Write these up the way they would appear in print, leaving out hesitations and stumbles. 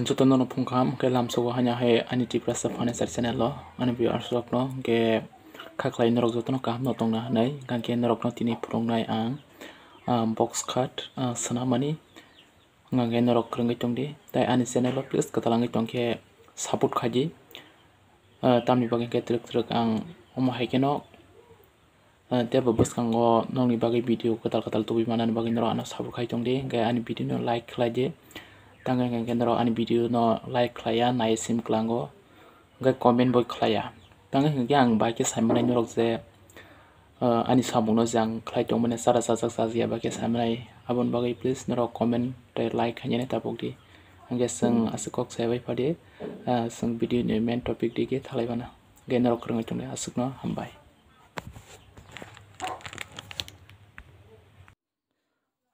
jotono no phungkham ke lamso hanya hai ani tiprasa financial channel lo ani viewers rokno ke khaklai norok jotono kam no tongna hanai gangke norokno tini phurongnai ang box khat sanamani ngange norok krungi tongdi tai ani channel lo please katalangi tongke support khaji tamni bagin ke truk ang bahaikhe no tebo buskango nongni bagi video katal tubi manani bagi noro ana support khai tongdi ge ani video no like khlaide tangai ngai noro ani video no like khlaya nai sim klango ge comment boy khlaya tangai ngai ang baike saimane norok je ani samungno jang khlai tongmane sara sajak sajia baike saimai abon bagai please norok comment tai like khanyane tapokdi angge sing asukok sabai pade sing video ni main topic dige thalaibana ge norok krungai tongne asukno hambai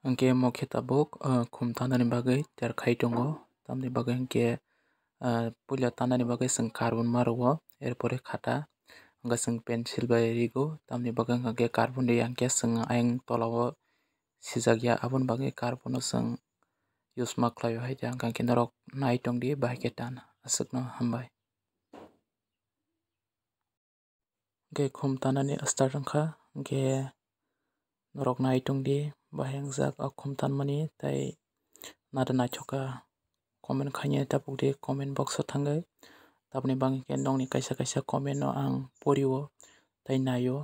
angke mokhe tabuk khum tanani bagai ter khai tongo tamni bagai angke puila tanani bagai sing carbon maruo erpore khata angka sing pencil bai rigo tamni bagai angke carbon de angke sing aing tolao sijakya abon bagai carbon no sing use ma khlaio hai jang angke norok nai tongdi bahaikhe tan asukno hambai angke khum tanani start angkha angke norok nai tongdi bahayang jak khum tanmani tai nada naithoka comment khaine tapukdi comment box o thangai tapni bangi ke nongni kaisa comment no ang porio tai nayo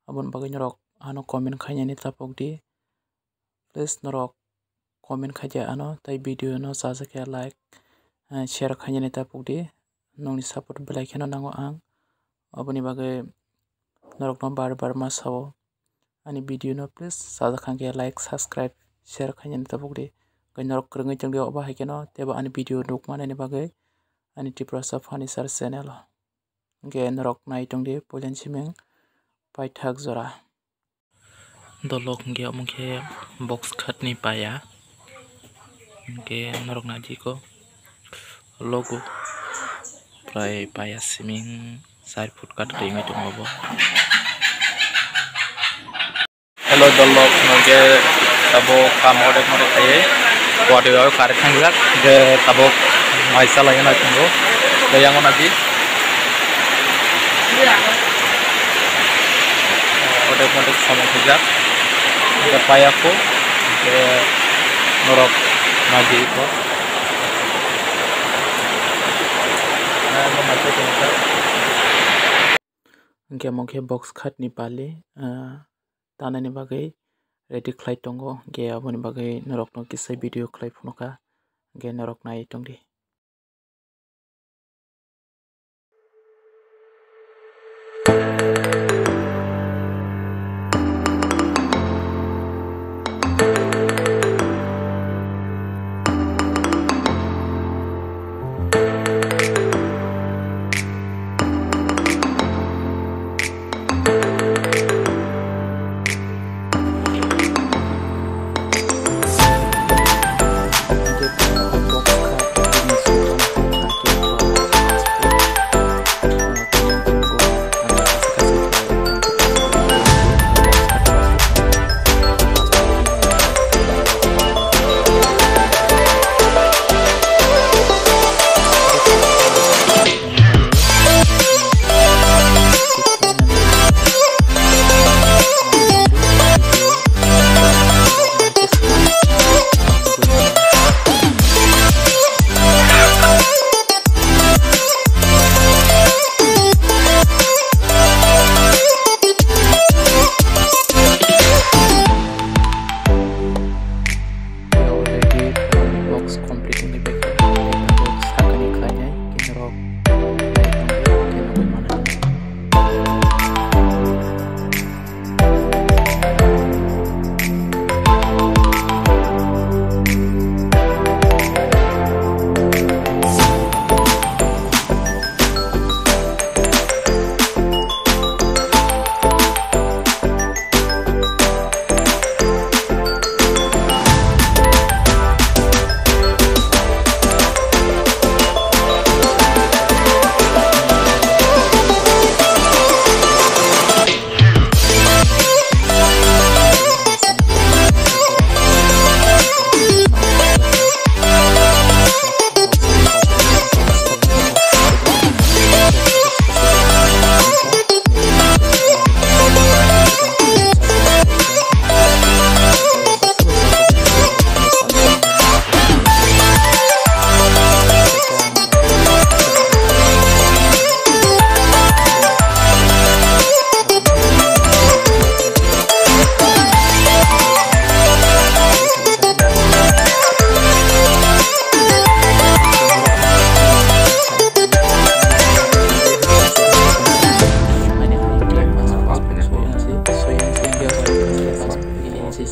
abon bagai norok ano comment khaine ni tapukdi please norok comment khaja ano tai video no sajake like share khaine ni tapukdi nongni support belai kheno nango ang oboni bagai norok no bar ma sao ani video no please sajakangke like subscribe share khaine tapukdi norok krungai tongdi bahaikhe no tebo ani video nukmane ni bagai ani tiprasa financial channel ge norok nai tongdi polen simeng paithak jora dolok ge hwnkhe box khat ni paya ge norok naji ko logo prai paya siming 4 foot kat ringai tongo hello dolok ge tabo kam order thaye wadi gawe kare thangjak ge tabo maisa lagi na tongo dayango naji order sama khajak ge paya ko ge norok naji ko angke mokhe box khat ni pali tanani bagai ready khlai tongo ge aboni bagai norok no kisai video khlai phunoka ge norok nai tongdi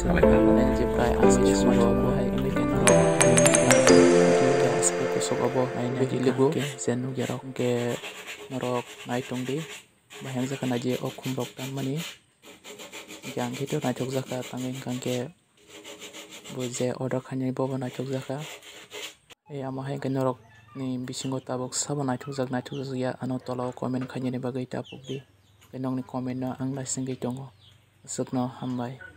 Jeprai asli sujo bahai ini kenro ke asli kusuk obo bagi libu zenu gerok ke norok naitung di bahang zaka naje okum rok tamani yang itu najok zaka tanging kangke buze order khainai bobo najok zaka amahai ke norok ni bisingo tabok sabo najok ya ano tola comment khainani bagai tapuk di benong ni comment no ang lasinggi tongo sukno hambai.